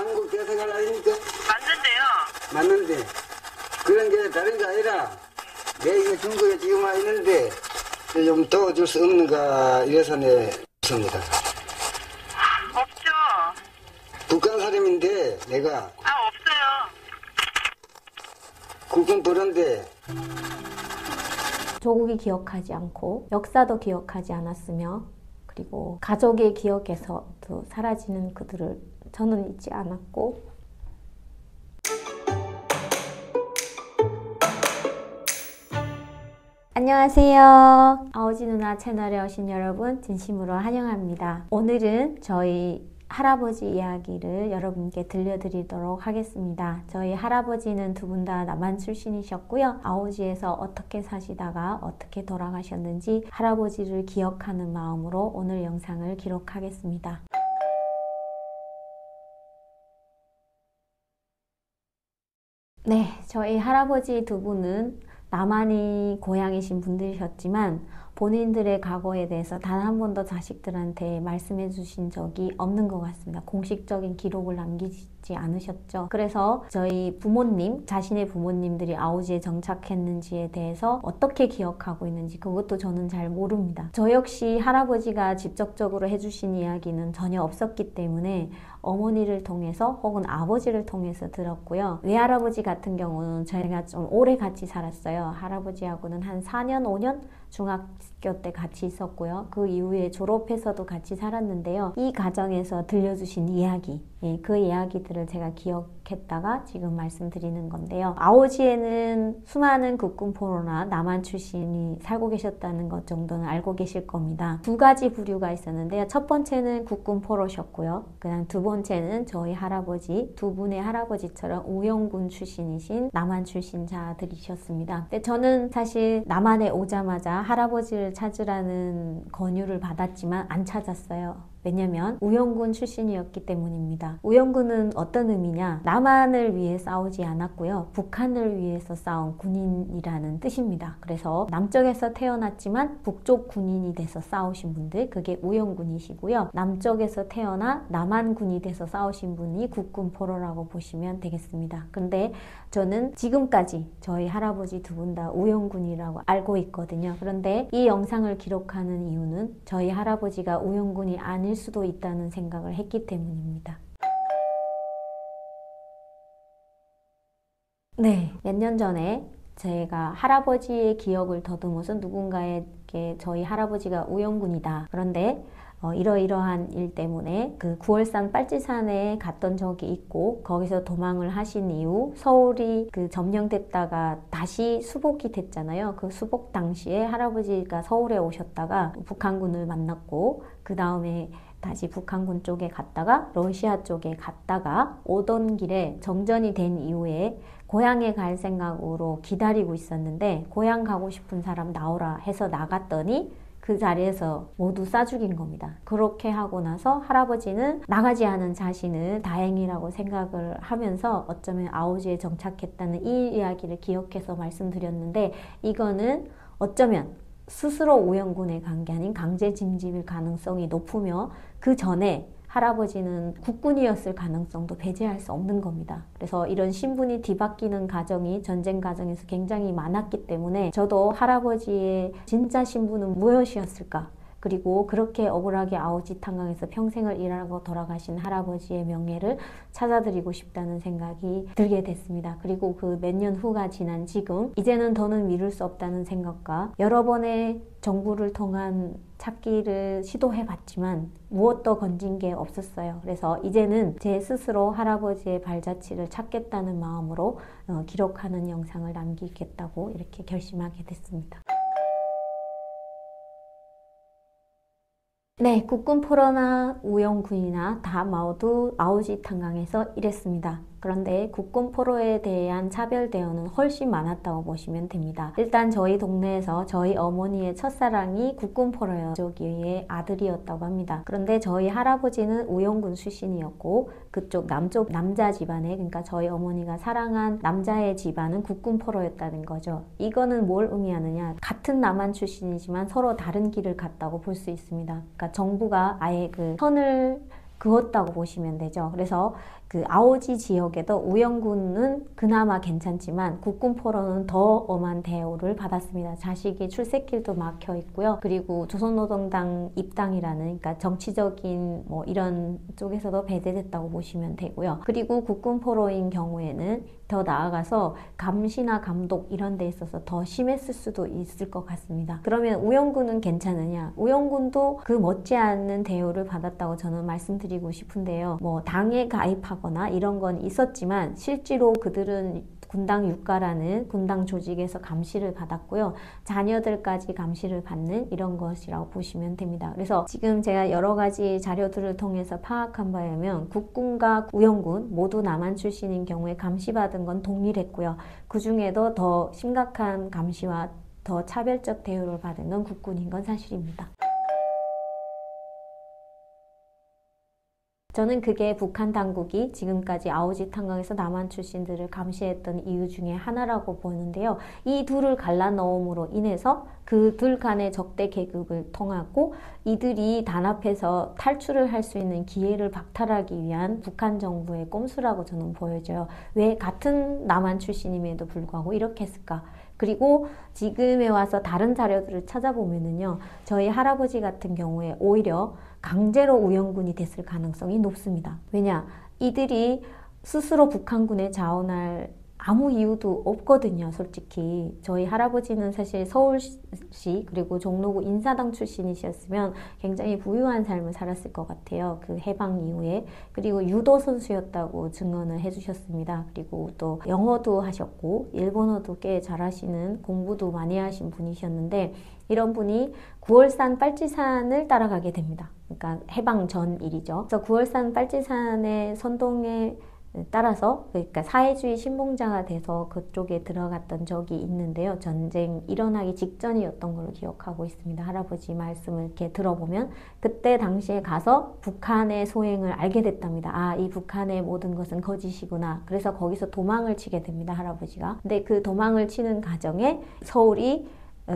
한국 대사관 아닙니까? 맞는데요. 맞는데 그런 게 다른 게 아니라 내 이게 중국에 지금 와 있는데 좀 도와줄 수 없는가 이래서 내 습니다. 없죠. 북한 사람인데 내가 없어요. 국군 보는데 조국이 기억하지 않고 역사도 기억하지 않았으며 그리고 가족의 기억에서도 사라지는 그들을 저는 잊지 않았고 안녕하세요. 아오지 누나 채널에 오신 여러분 진심으로 환영합니다. 오늘은 저희 할아버지 이야기를 여러분께 들려드리도록 하겠습니다. 저희 할아버지는 두 분 다 남한 출신이셨고요. 아오지에서 어떻게 사시다가 어떻게 돌아가셨는지 할아버지를 기억하는 마음으로 오늘 영상을 기록하겠습니다. 네, 저희 할아버지 두 분은 남한이 고향이신 분들이셨지만 본인들의 과거에 대해서 단 한 번도 자식들한테 말씀해 주신 적이 없는 것 같습니다. 공식적인 기록을 남기지 않으셨죠. 그래서 저희 부모님, 자신의 부모님들이 아오지에 정착했는지에 대해서 어떻게 기억하고 있는지 그것도 저는 잘 모릅니다. 저 역시 할아버지가 직접적으로 해주신 이야기는 전혀 없었기 때문에 어머니를 통해서 혹은 아버지를 통해서 들었고요. 외할아버지 같은 경우는 저희가 좀 오래 같이 살았어요. 할아버지하고는 한 4년, 5년? 중학교 때 같이 있었고요. 그 이후에 졸업해서도 같이 살았는데요. 이 과정에서 들려주신 이야기, 그 이야기들을 제가 기억했다가 지금 말씀드리는 건데요. 아오지에는 수많은 국군 포로나 남한 출신이 살고 계셨다는 것 정도는 알고 계실 겁니다. 두 가지 부류가 있었는데요. 첫 번째는 국군 포로셨고요. 그다음 두 번째는 저희 할아버지, 두 분의 할아버지처럼 우영군 출신이신 남한 출신자들이셨습니다. 근데 저는 사실 남한에 오자마자 할아버지를 찾으라는 권유를 받았지만 안 찾았어요. 왜냐면 우영군 출신이었기 때문입니다. 우영군은 어떤 의미냐? 남한을 위해 싸우지 않았고요. 북한을 위해서 싸운 군인이라는 뜻입니다. 그래서 남쪽에서 태어났지만 북쪽 군인이 돼서 싸우신 분들, 그게 우영군이시고요. 남쪽에서 태어나 남한군이 돼서 싸우신 분이 국군 포로라고 보시면 되겠습니다. 근데 저는 지금까지 저희 할아버지 두 분 다 우영군이라고 알고 있거든요. 그런데 이 영상을 기록하는 이유는 저희 할아버지가 우영군이 아닐 수도 있다는 생각을 했기 때문입니다. 네, 몇 년 전에 제가 할아버지의 기억을 더듬어서 누군가에게 저희 할아버지가 우영군이다. 그런데 이러이러한 일 때문에 그 9월산 빨치산에 갔던 적이 있고 거기서 도망을 하신 이후 서울이 그 점령됐다가 다시 수복이 됐잖아요. 그 수복 당시에 할아버지가 서울에 오셨다가 북한군을 만났고 그 다음에 다시 북한군 쪽에 갔다가 러시아 쪽에 갔다가 오던 길에 정전이 된 이후에 고향에 갈 생각으로 기다리고 있었는데 고향 가고 싶은 사람 나오라 해서 나갔더니 그 자리에서 모두 쏴 죽인 겁니다. 그렇게 하고 나서 할아버지는 나가지 않은 자신을 다행이라고 생각을 하면서 어쩌면 아오지에 정착했다는 이 이야기를 기억해서 말씀드렸는데 이거는 어쩌면 스스로 우영군에 간 게 아닌 강제 징집일 가능성이 높으며 그 전에 할아버지는 국군이었을 가능성도 배제할 수 없는 겁니다. 그래서 이런 신분이 뒤바뀌는 과정이 전쟁 과정에서 굉장히 많았기 때문에 저도 할아버지의 진짜 신분은 무엇이었을까? 그리고 그렇게 억울하게 아오지 탄광에서 평생을 일하고 돌아가신 할아버지의 명예를 찾아드리고 싶다는 생각이 들게 됐습니다. 그리고 그 몇 년 후가 지난 지금 이제는 더는 미룰 수 없다는 생각과 여러 번의 정부를 통한 찾기를 시도해봤지만 무엇도 건진 게 없었어요. 그래서 이제는 제 스스로 할아버지의 발자취를 찾겠다는 마음으로 기록하는 영상을 남기겠다고 이렇게 결심하게 됐습니다. 네, 국군 포로나 우영군이나 다 모두 아오지 탄광에서 일했습니다. 그런데 국군 포로에 대한 차별 대우는 훨씬 많았다고 보시면 됩니다. 일단 저희 동네에서 저희 어머니의 첫사랑이 국군 포로의 저기의 아들이었다고 합니다. 그런데 저희 할아버지는 우영군 출신이었고 그쪽 남쪽 남자 집안에 그러니까 저희 어머니가 사랑한 남자의 집안은 국군 포로였다는 거죠. 이거는 뭘 의미하느냐? 같은 남한 출신이지만 서로 다른 길을 갔다고 볼 수 있습니다. 그러니까 정부가 아예 그 선을 그었다고 보시면 되죠. 그래서 그 아오지 지역에도 우영군은 그나마 괜찮지만 국군포로는 더 엄한 대우를 받았습니다. 자식이 출세길도 막혀 있고요. 그리고 조선노동당 입당이라는, 그러니까 정치적인 뭐 이런 쪽에서도 배제됐다고 보시면 되고요. 그리고 국군포로인 경우에는 더 나아가서 감시나 감독 이런 데 있어서 더 심했을 수도 있을 것 같습니다. 그러면 우영군은 괜찮으냐? 우영군도 그 못지않은 대우를 받았다고 저는 말씀드리고 싶은데요. 뭐 당에 가입하거나 이런 건 있었지만 실제로 그들은 군당 육가라는 군당 조직에서 감시를 받았고요. 자녀들까지 감시를 받는 이런 것이라고 보시면 됩니다. 그래서 지금 제가 여러 가지 자료들을 통해서 파악한 바에 의하면 국군과 우영군 모두 남한 출신인 경우에 감시받은 건 동일했고요. 그 중에도 더 심각한 감시와 더 차별적 대우를 받은 건 국군인 건 사실입니다. 저는 그게 북한 당국이 지금까지 아오지 탄광에서 남한 출신들을 감시했던 이유 중에 하나라고 보는데요. 이 둘을 갈라 넣음으로 인해서 그 둘 간의 적대 계급을 통하고 이들이 단합해서 탈출을 할 수 있는 기회를 박탈하기 위한 북한 정부의 꼼수라고 저는 보여져요. 왜 같은 남한 출신임에도 불구하고 이렇게 했을까? 그리고 지금에 와서 다른 자료들을 찾아보면은요, 저희 할아버지 같은 경우에 오히려 강제로 우영군이 됐을 가능성이 높습니다. 왜냐? 이들이 스스로 북한군에 자원할 아무 이유도 없거든요, 솔직히. 저희 할아버지는 사실 서울시 그리고 종로구 인사당 출신이셨으면 굉장히 부유한 삶을 살았을 것 같아요. 그 해방 이후에. 그리고 유도 선수였다고 증언을 해주셨습니다. 그리고 또 영어도 하셨고 일본어도 꽤 잘하시는, 공부도 많이 하신 분이셨는데 이런 분이 구월산 빨치산을 따라가게 됩니다. 그러니까 해방 전 일이죠. 그래서 구월산 빨치산의 선동에 따라서, 그러니까 사회주의 신봉자가 돼서 그쪽에 들어갔던 적이 있는데요. 전쟁 일어나기 직전이었던 걸로 기억하고 있습니다. 할아버지 말씀을 이렇게 들어보면 그때 당시에 가서 북한의 소행을 알게 됐답니다. 아, 이 북한의 모든 것은 거짓이구나. 그래서 거기서 도망을 치게 됩니다, 할아버지가. 근데 그 도망을 치는 과정에 서울이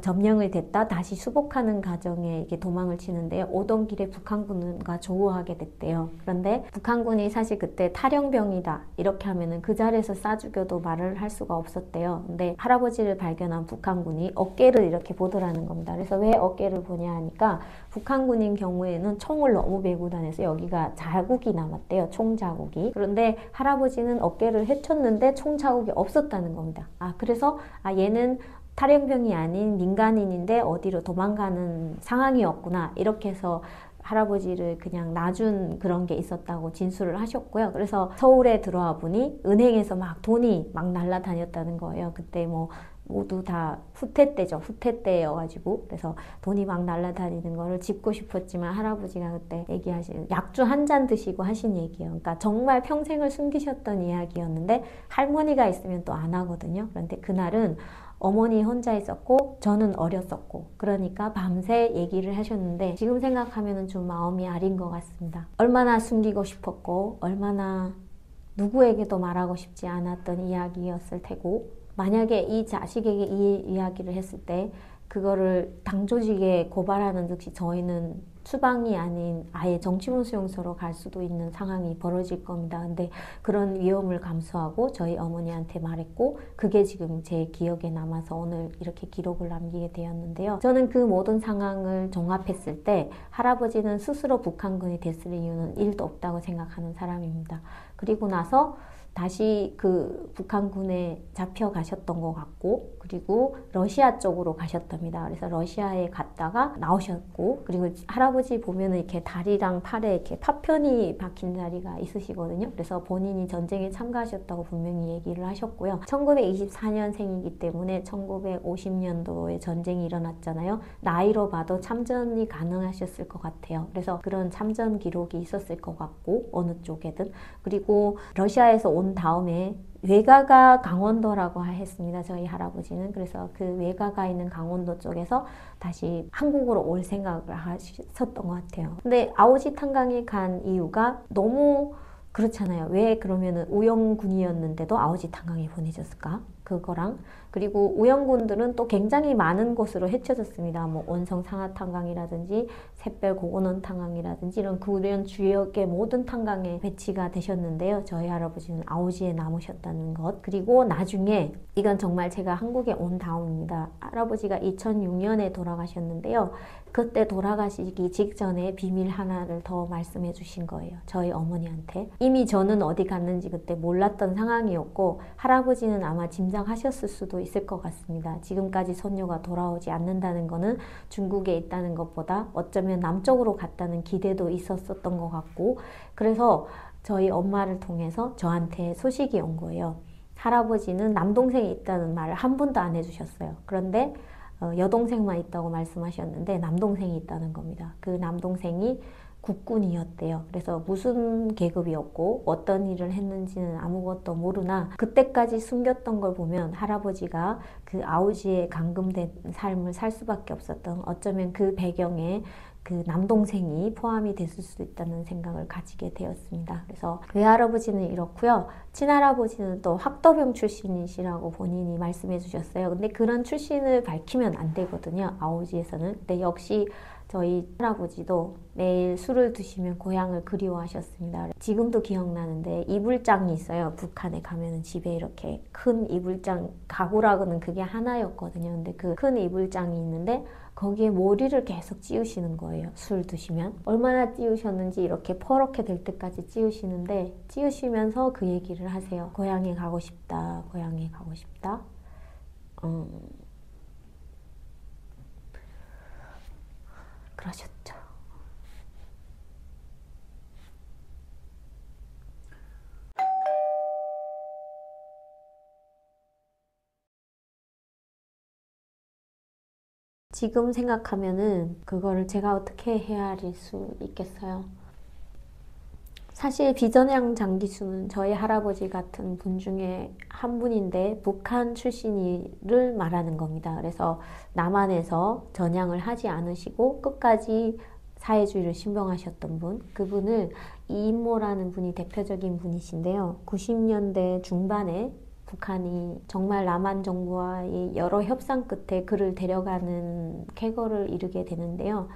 점령이 됐다 다시 수복하는 과정에 이게 도망을 치는데 오던 길에 북한군과 조우하게 됐대요. 그런데 북한군이 사실 그때 탈영병이다 이렇게 하면은 그 자리에서 쏴 죽여도 말을 할 수가 없었대요. 근데 할아버지를 발견한 북한군이 어깨를 이렇게 보더라는 겁니다. 그래서 왜 어깨를 보냐 하니까 북한군인 경우에는 총을 너무 메고 다녀서 여기가 자국이 남았대요. 총 자국이. 그런데 할아버지는 어깨를 헤쳤는데 총 자국이 없었다는 겁니다. 아, 그래서 얘는 탈영병이 아닌 민간인인데 어디로 도망가는 상황이었구나 이렇게 해서 할아버지를 그냥 놔준 그런 게 있었다고 진술을 하셨고요. 그래서 서울에 들어와 보니 은행에서 막 돈이 막 날아다녔다는 거예요. 그때 뭐 모두 다 후퇴 때죠. 후퇴 때여가지고 그래서 돈이 막 날아다니는 거를 짚고 싶었지만 할아버지가 그때 얘기하신 약주 한 잔 드시고 하신 얘기예요. 그러니까 정말 평생을 숨기셨던 이야기였는데 할머니가 있으면 또 안 하거든요. 그런데 그날은 어머니 혼자 있었고 저는 어렸었고 그러니까 밤새 얘기를 하셨는데 지금 생각하면 좀 마음이 아린 것 같습니다. 얼마나 숨기고 싶었고 얼마나 누구에게도 말하고 싶지 않았던 이야기였을 테고 만약에 이 자식에게 이 이야기를 했을 때 그거를 당 조직에 고발하는 듯이 저희는 추방이 아닌 아예 정치본 수용소로 갈 수도 있는 상황이 벌어질 겁니다. 근데 그런 위험을 감수하고 저희 어머니한테 말했고 그게 지금 제 기억에 남아서 오늘 이렇게 기록을 남기게 되었는데요. 저는 그 모든 상황을 종합했을 때 할아버지는 스스로 북한군이 됐을 이유는 1도 없다고 생각하는 사람입니다. 그리고 나서 다시 그 북한군에 잡혀가셨던 것 같고 그리고 러시아 쪽으로 가셨답니다. 그래서 러시아에 갔다가 나오셨고 그리고 할아버지 보면은 이렇게 다리랑 팔에 이렇게 파편이 박힌 자리가 있으시거든요. 그래서 본인이 전쟁에 참가하셨다고 분명히 얘기를 하셨고요. 1924년생이기 때문에 1950년도에 전쟁이 일어났잖아요. 나이로 봐도 참전이 가능하셨을 것 같아요. 그래서 그런 참전 기록이 있었을 것 같고 어느 쪽에든 그리고 러시아에서 온 다음에 외가가 강원도라고 했습니다. 저희 할아버지는. 그래서 그 외가가 있는 강원도 쪽에서 다시 한국으로 올 생각을 하셨던 것 같아요. 근데 아오지 탄광에 간 이유가 너무 그렇잖아요. 왜 그러면은 우영군이었는데도 아오지 탄광에 보내졌을까? 그거랑 그리고 우영군들은 또 굉장히 많은 곳으로 헤쳐졌습니다. 뭐 원성 상하탄광이라든지 샛별 고건원 탄광이라든지 이런 구련 지역의 모든 탄광에 배치가 되셨는데요. 저희 할아버지는 아오지에 남으셨다는 것. 그리고 나중에 이건 정말 제가 한국에 온 다음입니다. 할아버지가 2006년에 돌아가셨는데요. 그때 돌아가시기 직전에 비밀 하나를 더 말씀해 주신 거예요. 저희 어머니한테. 이미 저는 어디 갔는지 그때 몰랐던 상황이었고 할아버지는 아마 짐작하셨을 수도 있을 것 같습니다. 지금까지 손녀가 돌아오지 않는다는 거는 중국에 있다는 것보다 어쩌면 남쪽으로 갔다는 기대도 있었었던 것 같고, 그래서 저희 엄마를 통해서 저한테 소식이 온 거예요. 할아버지는 남동생이 있다는 말을 한 번도 안 해주셨어요. 그런데 여동생만 있다고 말씀하셨는데 남동생이 있다는 겁니다. 그 남동생이 국군이었대요. 그래서 무슨 계급이었고 어떤 일을 했는지는 아무것도 모르나 그때까지 숨겼던 걸 보면 할아버지가 그 아오지에 감금된 삶을 살 수밖에 없었던, 어쩌면 그 배경에 그 남동생이 포함이 됐을 수도 있다는 생각을 가지게 되었습니다. 그래서 외할아버지는 이렇고요. 친할아버지는 또 학도병 출신이시라고 본인이 말씀해 주셨어요. 근데 그런 출신을 밝히면 안 되거든요. 아오지에서는. 근데 역시 저희 할아버지도 매일 술을 드시면 고향을 그리워하셨습니다. 지금도 기억나는데 이불장이 있어요. 북한에 가면은 집에 이렇게 큰 이불장, 가구라고는 그게 하나였거든요. 근데 그 큰 이불장이 있는데 거기에 모리를 계속 찌우시는 거예요. 술 드시면. 얼마나 찌우셨는지 이렇게 퍼렇게 될 때까지 찌우시는데, 찌우시면서 그 얘기를 하세요. 고향에 가고 싶다. 고향에 가고 싶다. 그러셨죠. 지금 생각하면은 그거를 제가 어떻게 헤아릴 수 있겠어요? 사실 비전향 장기수는 저희 할아버지 같은 분 중에 한 분인데 북한 출신이를 말하는 겁니다. 그래서 남한에서 전향을 하지 않으시고 끝까지 사회주의를 신봉하셨던 분, 그분을 이인모라는 분이 대표적인 분이신데요. 90년대 중반에 북한이 정말 남한 정부와의 여러 협상 끝에 그를 데려가는 쾌거를 이루게 되는데요.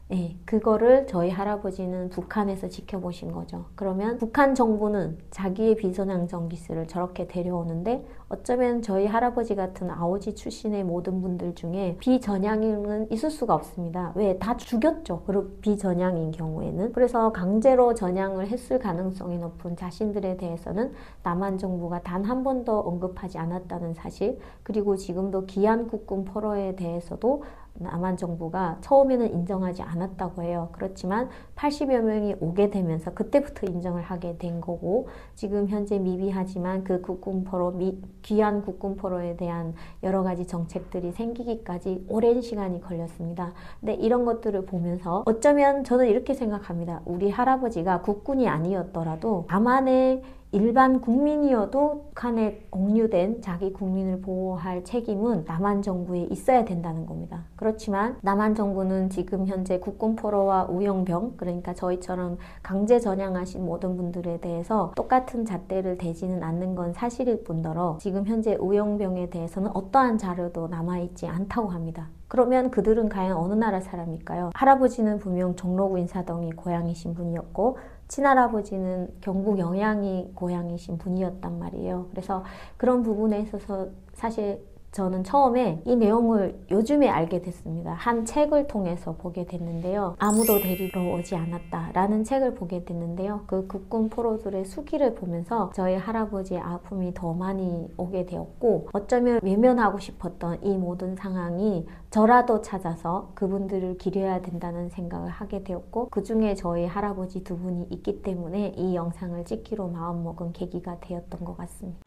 네, 그거를 저희 할아버지는 북한에서 지켜보신 거죠. 그러면 북한 정부는 자기의 비선양 정기스를 저렇게 데려오는데 어쩌면 저희 할아버지 같은 아오지 출신의 모든 분들 중에 비전향은 있을 수가 없습니다. 왜? 다 죽였죠. 그리고 비전향인 경우에는. 그래서 강제로 전향을 했을 가능성이 높은 자신들에 대해서는 남한 정부가 단 한 번도 언급하지 않았다는 사실, 그리고 지금도 기안 국군 포로에 대해서도 남한 정부가 처음에는 인정하지 않았다고 해요. 그렇지만 80여 명이 오게 되면서 그때부터 인정을 하게 된 거고, 지금 현재 미비하지만 그 국군포로, 귀한 국군포로에 대한 여러 가지 정책들이 생기기까지 오랜 시간이 걸렸습니다. 근데 이런 것들을 보면서 어쩌면 저는 이렇게 생각합니다. 우리 할아버지가 국군이 아니었더라도 남한의 일반 국민이어도 북한에 억류된 자기 국민을 보호할 책임은 남한 정부에 있어야 된다는 겁니다. 그렇지만 남한 정부는 지금 현재 국군포로와 우영병, 그러니까 저희처럼 강제 전향하신 모든 분들에 대해서 똑같은 잣대를 대지는 않는 건 사실일 뿐더러 지금 현재 우영병에 대해서는 어떠한 자료도 남아있지 않다고 합니다. 그러면 그들은 과연 어느 나라 사람일까요? 할아버지는 분명 종로구 인사동이 고향이신 분이었고 친할아버지는 경북 영양이 고향이신 분이었단 말이에요. 그래서 그런 부분에 있어서 사실 저는 처음에 이 내용을 요즘에 알게 됐습니다. 한 책을 통해서 보게 됐는데요. 아무도 데리러 오지 않았다라는 책을 보게 됐는데요. 그 국군 포로들의 수기를 보면서 저희 할아버지의 아픔이 더 많이 오게 되었고, 어쩌면 외면하고 싶었던 이 모든 상황이 저라도 찾아서 그분들을 기려야 된다는 생각을 하게 되었고, 그 중에 저희 할아버지 두 분이 있기 때문에 이 영상을 찍기로 마음먹은 계기가 되었던 것 같습니다.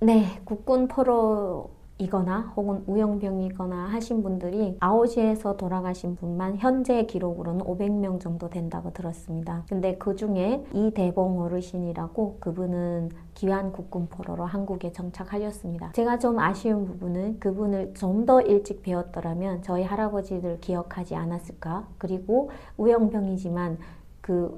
네, 국군 포로이거나 혹은 우영병이거나 하신 분들이 아오지에서 돌아가신 분만 현재 기록으로는 500명 정도 된다고 들었습니다. 근데 그 중에 이대봉 어르신이라고, 그분은 기완 국군 포로로 한국에 정착하셨습니다. 제가 좀 아쉬운 부분은 그분을 좀 더 일찍 배웠더라면 저희 할아버지를 기억하지 않았을까? 그리고 우영병이지만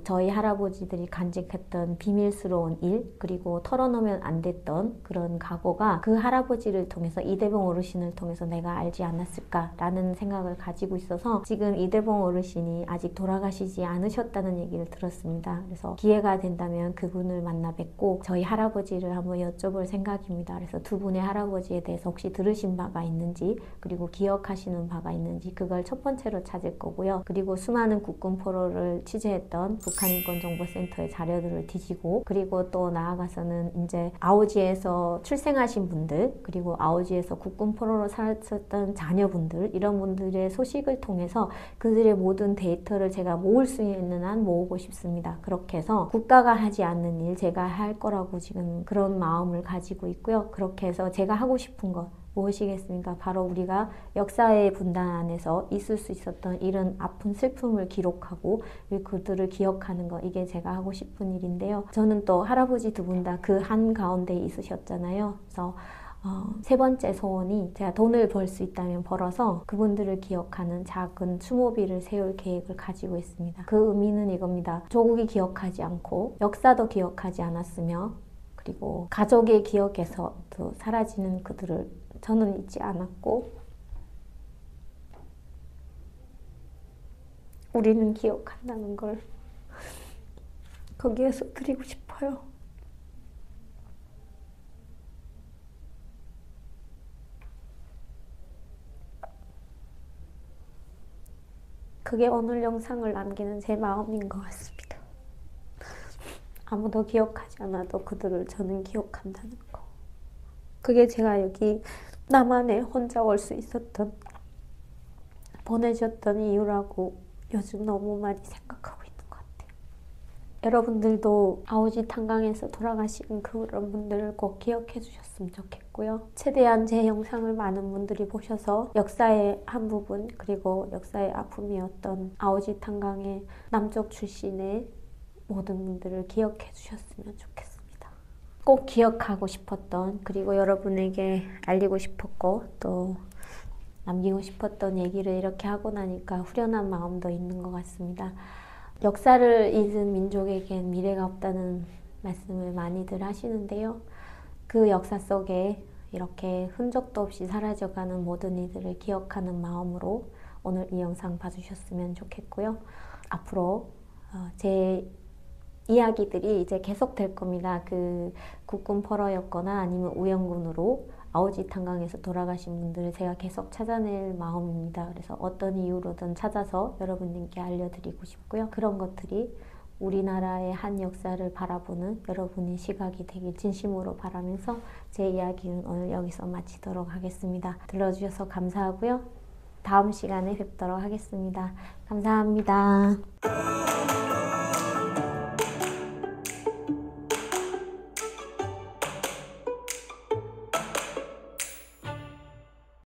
저희 할아버지들이 간직했던 비밀스러운 일, 그리고 털어놓으면 안 됐던 그런 과거가 그 할아버지를 통해서 이대봉 어르신을 통해서 내가 알지 않았을까라는 생각을 가지고 있어서 지금 이대봉 어르신이 아직 돌아가시지 않으셨다는 얘기를 들었습니다. 그래서 기회가 된다면 그분을 만나 뵙고 저희 할아버지를 한번 여쭤볼 생각입니다. 그래서 두 분의 할아버지에 대해서 혹시 들으신 바가 있는지, 그리고 기억하시는 바가 있는지 그걸 첫 번째로 찾을 거고요. 그리고 수많은 국군 포로를 취재했던 북한인권정보센터의 자료들을 뒤지고, 그리고 또 나아가서는 이제 아오지에서 출생하신 분들, 그리고 아오지에서 국군 포로로 살았던 자녀분들, 이런 분들의 소식을 통해서 그들의 모든 데이터를 제가 모을 수 있는 한 모으고 싶습니다. 그렇게 해서 국가가 하지 않는 일 제가 할 거라고 지금 그런 마음을 가지고 있고요. 그렇게 해서 제가 하고 싶은 것 무엇이겠습니까? 바로 우리가 역사의 분단 안에서 있을 수 있었던 이런 아픈 슬픔을 기록하고 그들을 기억하는 것, 이게 제가 하고 싶은 일인데요. 저는 또 할아버지 두 분 다 그 한가운데 있으셨잖아요. 그래서 세 번째 소원이 제가 돈을 벌 수 있다면 벌어서 그분들을 기억하는 작은 추모비를 세울 계획을 가지고 있습니다. 그 의미는 이겁니다. 조국이 기억하지 않고 역사도 기억하지 않았으며, 그리고 가족의 기억에서도 사라지는 그들을 저는 잊지 않았고 우리는 기억한다는 걸 거기에서 드리고 싶어요. 그게 오늘 영상을 남기는 제 마음인 것 같습니다. 아무도 기억하지 않아도 그들을 저는 기억한다는 거. 그게 제가 여기 남한에 혼자 올 수 있었던, 보내줬던 이유라고 요즘 너무 많이 생각하고 있는 것 같아요. 여러분들도 아오지 탄광에서 돌아가신 그런 분들을 꼭 기억해 주셨으면 좋겠고요. 최대한 제 영상을 많은 분들이 보셔서 역사의 한 부분, 그리고 역사의 아픔이었던 아오지 탄광의 남쪽 출신의 모든 분들을 기억해 주셨으면 좋겠습니다. 꼭 기억하고 싶었던, 그리고 여러분에게 알리고 싶었고 또 남기고 싶었던 얘기를 이렇게 하고 나니까 후련한 마음도 있는 것 같습니다. 역사를 잊은 민족에겐 미래가 없다는 말씀을 많이들 하시는데요. 그 역사 속에 이렇게 흔적도 없이 사라져가는 모든 이들을 기억하는 마음으로 오늘 이 영상 봐주셨으면 좋겠고요. 앞으로 제 이야기들이 이제 계속 될 겁니다. 그 국군 포로였거나 아니면 우영군으로 아오지 탄광에서 돌아가신 분들을 제가 계속 찾아낼 마음입니다. 그래서 어떤 이유로든 찾아서 여러분들께 알려드리고 싶고요. 그런 것들이 우리나라의 한 역사를 바라보는 여러분의 시각이 되길 진심으로 바라면서 제 이야기는 오늘 여기서 마치도록 하겠습니다. 들어주셔서 감사하고요. 다음 시간에 뵙도록 하겠습니다. 감사합니다.